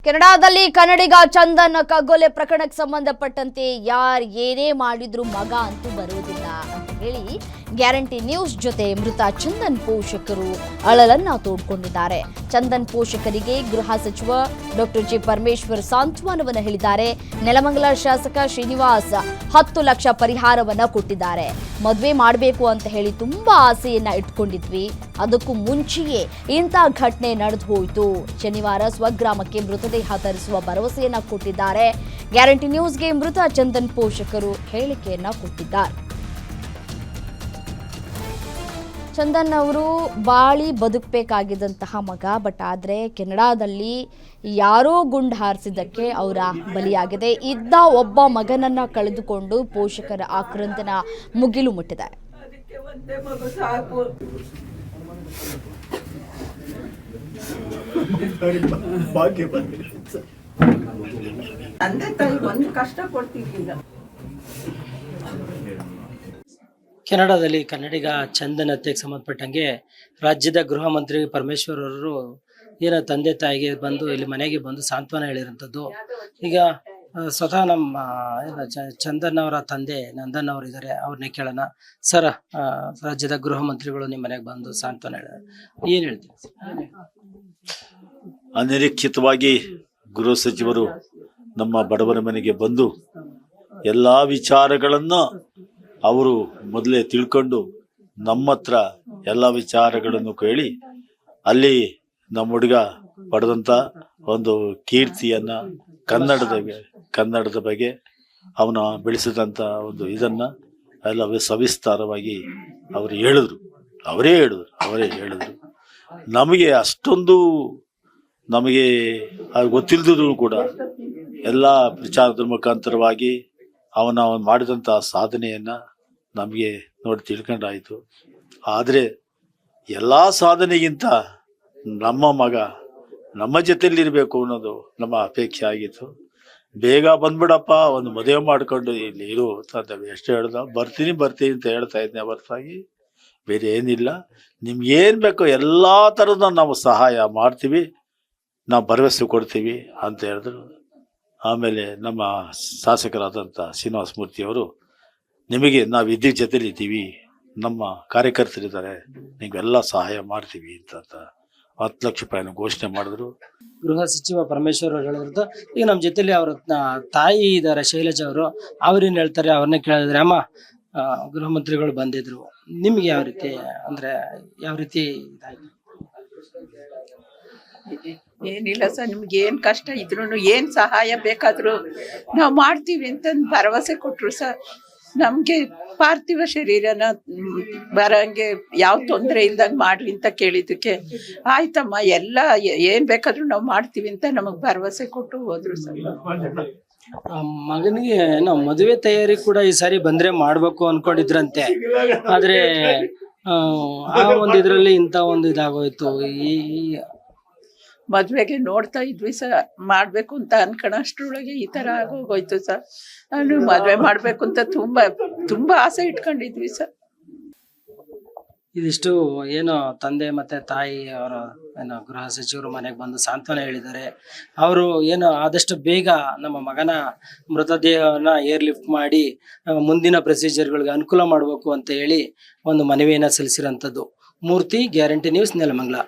ಕೆನಡಾದಲ್ಲಿ ಕನ್ನಡಿಗ ಚಂದನ್ ಕಗ್ಗೊಲೆ ಪ್ರಕರಣಕ್ಕೆ ಸಂಬಂಧಪಟ್ಟಂತೆ ಯಾರು ಏನೇ ಮಾಡಿದ್ರು ಮಗ ಅಂತೂ ಬರುವುದಿಲ್ಲ ಅಂತ ಹೇಳಿ ಗ್ಯಾರಂಟಿ ನ್ಯೂಸ್ ಜೊತೆ ಮೃತ ಚಂದನ್ ಪೋಷಕರು ಅಳಲನ್ನ ತೋಡ್ಕೊಂಡಿದ್ದಾರೆ. ಚಂದನ್ ಪೋಷಕರಿಗೆ ಗೃಹ ಸಚಿವ ಡಾಕ್ಟರ್ ಜಿ ಪರಮೇಶ್ವರ್ ಸಾಂತ್ವನವನ್ನು ಹೇಳಿದ್ದಾರೆ. ನೆಲಮಂಗಲ ಶಾಸಕ ಶ್ರೀನಿವಾಸ್ 10 ಲಕ್ಷ ಪರಿಹಾರವನ್ನ ಕೊಟ್ಟಿದ್ದಾರೆ. ಮದುವೆ ಮಾಡಬೇಕು ಅಂತ ಹೇಳಿ ತುಂಬಾ ಆಸೆಯನ್ನ ಇಟ್ಕೊಂಡಿದ್ವಿ, ಅದಕ್ಕೂ ಮುಂಚೆಯೇ ಇಂಥ ಘಟನೆ ನಡೆದು ಹೋಯಿತು. ಶನಿವಾರ ಸ್ವಗ್ರಾಮಕ್ಕೆ ಮೃತದೇಹ ತರಿಸುವ ಭರವಸೆಯನ್ನ ಕೊಟ್ಟಿದ್ದಾರೆ. ಗ್ಯಾರಂಟಿ ನ್ಯೂಸ್ಗೆ ಮೃತ ಚಂದನ್ ಪೋಷಕರು ಹೇಳಿಕೆಯನ್ನ ಕೊಟ್ಟಿದ್ದಾರೆ. ಚಂದನ್ ಅವರು ಬಾಳಿ ಬದುಕಬೇಕಾಗಿದ್ದಂತಹ ಮಗ, ಬಟ್ ಆದರೆ ಕೆನಡಾದಲ್ಲಿ ಯಾರೋ ಗುಂಡು ಹಾರಿಸಿದ್ದಕ್ಕೆ ಅವರ ಬಲಿಯಾಗಿದೆ. ಇದ್ದ ಒಬ್ಬ ಮಗನನ್ನ ಕಳೆದುಕೊಂಡು ಪೋಷಕರ ಆಕ್ರಂದನ ಮುಗಿಲು ಮುಟ್ಟಿದೆ. ತಂದೆ ತಾಯಿ ಒಂದು ಕಷ್ಟ ಕೊಡ್ತಿರ್ಲಿಲ್ಲ. ಕೆನಡಾದಲ್ಲಿ ಕನ್ನಡಿಗ ಚಂದನ್ ಹತ್ಯೆಗೆ ಸಂಬಂಧಪಟ್ಟಂಗೆ ರಾಜ್ಯದ ಗೃಹ ಮಂತ್ರಿ ಪರಮೇಶ್ವರ್ ಅವರು ಏನೋ ತಂದೆ ತಾಯಿಗೆ ಬಂದು ಇಲ್ಲಿ ಮನೆಗೆ ಬಂದು ಸಾಂತ್ವನ ಹೇಳಿರೋಂಥದ್ದು. ಈಗ ಸ್ವತಃ ನಮ್ಮ ಚಂದನ್ ಅವರ ತಂದೆ ನಂದನ್ ಅವರು ಇದ್ದಾರೆ, ಅವ್ರನ್ನೇ ಕೇಳೋಣ. ಸರ್, ರಾಜ್ಯದ ಗೃಹ ಮಂತ್ರಿಗಳು ನಿಮ್ಮ ಮನೆಗೆ ಬಂದು ಸಾಂತ್ವನ ಹೇಳಿದ್ದಾರೆ, ಏನು ಹೇಳ್ತೀವಿ? ಅನಿರೀಕ್ಷಿತವಾಗಿ ಗೃಹ ಸಚಿವರು ನಮ್ಮ ಬಡವರ ಮನೆಗೆ ಬಂದು ಎಲ್ಲ ವಿಚಾರಗಳನ್ನು ಅವರು ಮೊದಲೇ ತಿಳ್ಕೊಂಡು ನಮ್ಮ ಹತ್ರ ಎಲ್ಲ ವಿಚಾರಗಳನ್ನು ಕೇಳಿ ಅಲ್ಲಿ ನಮ್ಮ ಹುಡುಗ ಪಡೆದಂಥ ಒಂದು ಕೀರ್ತಿಯನ್ನ ಕನ್ನಡದ ಬಗ್ಗೆ ಅವನ ಬೆಳೆಸಿದಂಥ ಒಂದು ಇದನ್ನ ಎಲ್ಲ ಸವಿಸ್ತಾರವಾಗಿ ಅವರೇ ಹೇಳಿದ್ರು. ನಮಗೆ ಅಷ್ಟೊಂದು ಗೊತ್ತಿಲ್ಲದ್ರು ಕೂಡ ಎಲ್ಲ ವಿಚಾರದ ಮುಖಾಂತರವಾಗಿ ಅವನು ಮಾಡಿದಂಥ ಸಾಧನೆಯನ್ನ ನಮಗೆ ನೋಡಿ ತಿಳ್ಕೊಂಡಾಯಿತು. ಆದರೆ ಎಲ್ಲ ಸಾಧನೆಗಿಂತ ನಮ್ಮ ಮಗ ನಮ್ಮ ಜೊತೆಲಿರಬೇಕು ಅನ್ನೋದು ನಮ್ಮ ಅಪೇಕ್ಷೆ ಆಗಿತ್ತು. ಬೇಗ ಬಂದ್ಬಿಡಪ್ಪ, ಒಂದು ಮದುವೆ ಮಾಡ್ಕೊಂಡು ಇಲ್ಲಿ ಇರು ಅಂತ ಎಷ್ಟು ಹೇಳ್ದ. ಬರ್ತೀನಿ ಅಂತ ಹೇಳ್ತಾ ಇದ್ದೆ ಹೊರತಾಗಿ ಬೇರೆ ಏನಿಲ್ಲ. ನಿಮ್ಗೇನು ಬೇಕೋ ಎಲ್ಲ ಥರದ ನಾವು ಸಹಾಯ ಮಾಡ್ತೀವಿ, ನಾವು ಭರವಸೆ ಕೊಡ್ತೀವಿ ಅಂತ ಹೇಳಿದ್ರು. ಆಮೇಲೆ ನಮ್ಮ ಶಾಸಕರಾದಂಥ ಶ್ರೀನಿವಾಸ ಮೂರ್ತಿಯವರು, ನಿಮಗೆ ನಾವು ಇದ್ದ ಜೊತೆಲಿ ಇದ್ದೀವಿ, ನಮ್ಮ ಕಾರ್ಯಕರ್ತರಿದ್ದಾರೆ, ನಿಮಗೆಲ್ಲ ಸಹಾಯ ಮಾಡ್ತೀವಿ ಅಂತ 10 ಲಕ್ಷ ರೂಪಾಯಿನ ಘೋಷಣೆ ಮಾಡಿದ್ರು. ಗೃಹ ಸಚಿವ ಪರಮೇಶ್ವರ್ ಅವರು ಹೇಳಿದ್ರು. ಈಗ ನಮ್ಮ ಜೊತೆಲಿ ಅವ್ರ ತಾಯಿ ಇದ್ದಾರೆ ಶೈಲಜಾ ಅವರು, ಅವ್ರೇನು ಹೇಳ್ತಾರೆ ಅವ್ರನ್ನೇ ಕೇಳಿದ್ರೆ. ಅಮ್ಮ, ಗೃಹ ಮಂತ್ರಿಗಳು ಬಂದಿದ್ರು, ನಿಮ್ಗೆ ಯಾವ ರೀತಿ ಇದಾಯ್ತು? ಏನಿಲ್ಲ ಸರ್, ನಿಮ್ಗೆ ಏನ್ ಕಷ್ಟ ಇದ್ರು ಏನ್ ಸಹಾಯ ಬೇಕಾದ್ರು ನಾವು ಮಾಡ್ತೀವಿ ಅಂತ ಭರವಸೆ ಕೊಟ್ರು ಸರ್. ನಮ್ಗೆ ಪಾರ್ಥಿವ ಶರೀರನ ಬರಂಗೆ ಯಾವ ತೊಂದರೆ ಇಲ್ದಂಗ್ ಮಾಡ್ರಿ ಅಂತ ಕೇಳಿದಕ್ಕೆ ಆಯ್ತಮ್ಮ ಎಲ್ಲ ಏನ್ ಬೇಕಾದ್ರೂ ನಾವು ಮಾಡ್ತೀವಿ ಅಂತ ನಮಗ್ ಭರವಸೆ ಕೊಟ್ಟು ಹೋದ್ರು ಸರ್. ಮಗನಿಗೆ ನಾವು ಮದುವೆ ತಯಾರಿ ಕೂಡ ಈ ಸಾರಿ ಬಂದ್ರೆ ಮಾಡ್ಬೇಕು ಅನ್ಕೊಂಡಿದ್ರಂತೆ, ಆದ್ರೆ ಆ ಒಂದು ಇದ್ರಲ್ಲಿ ಇಂಥ ಒಂದು ಇದಾಗೋಯ್ತು. ಈ ಮದ್ವೆಗೆ ನೋಡ್ತಾ ಇದ್ವಿ ಸರ್, ಮಾಡ್ಬೇಕು ಅಂತ ಅನ್ಕೊಳಷ್ಟ್ರೊಳಗೆ ಈ ತರ ಆಗೋಗೋಯ್ತು ಸರ್. ನಾನು ಮದ್ವೆ ಮಾಡ್ಬೇಕು ಅಂತ ತುಂಬಾ ಆಸೆ ಇಟ್ಕೊಂಡಿದ್ವಿ ಸರ್. ಇದಿಷ್ಟು ಏನು ತಂದೆ ಮತ್ತೆ ತಾಯಿ ಅವರ ಏನು ಗೃಹ ಸಚಿವರು ಮನೆಗೆ ಬಂದು ಸಾಂತ್ವನ ಹೇಳಿದ್ದಾರೆ. ಅವರು ಏನು ಆದಷ್ಟು ಬೇಗ ನಮ್ಮ ಮಗನ ಮೃತದೇಹವನ್ನ ಏರ್ಲಿಫ್ಟ್ ಮಾಡಿ ಮುಂದಿನ ಪ್ರೊಸೀಜರ್ಗಳಿಗೆ ಅನುಕೂಲ ಮಾಡಬೇಕು ಅಂತ ಹೇಳಿ ಒಂದು ಮನವಿಯನ್ನ ಸಲ್ಲಿಸಿರೋಂಥದ್ದು. ಮೂರ್ತಿ, ಗ್ಯಾರಂಟಿ ನ್ಯೂಸ್, ನೆಲಮಂಗಲ.